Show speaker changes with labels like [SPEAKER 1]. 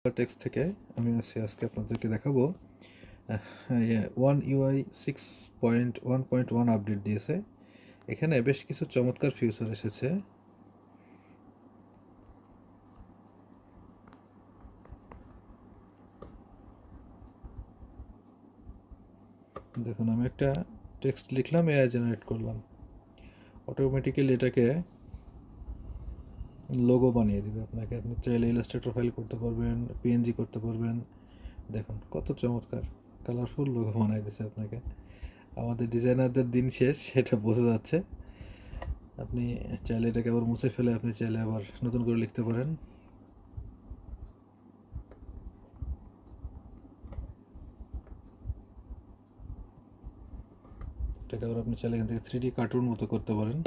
[SPEAKER 1] Text থেকে আমি আজকে আপনাদেরকে দেখাবো ওয়ান ইউআই 6.1.1 আপডেট দিয়েছে। এখানে বেশ কিছু চমৎকার ফিচার এসেছে। দেখুন, আমি একটা টেক্সট লিখলাম, এআই জেনারেট করলাম, অটোমেটিক্যালি এটাকে লোগো বানিয়ে দিবে আপনাকে। আপনি চাইলে ইলাস্ট্রেটর ফাইল করতে পারবেন, পিএনজি করতে পারবেন। দেখুন কত চমৎকার কালারফুল লোগো বানিয়ে দিয়েছে আপনাকে। আমাদের ডিজাইনারদের দিন শেষ, সেটা বোঝা যাচ্ছে। আপনি চাইলে এটাকে আবার মুছে ফেলে আপনি চাইলে আবার নতুন করে লিখতে পারেন। এটাকে আবার আপনি চাইলে এখান থেকে 3D কার্টুন মতো করতে পারেন।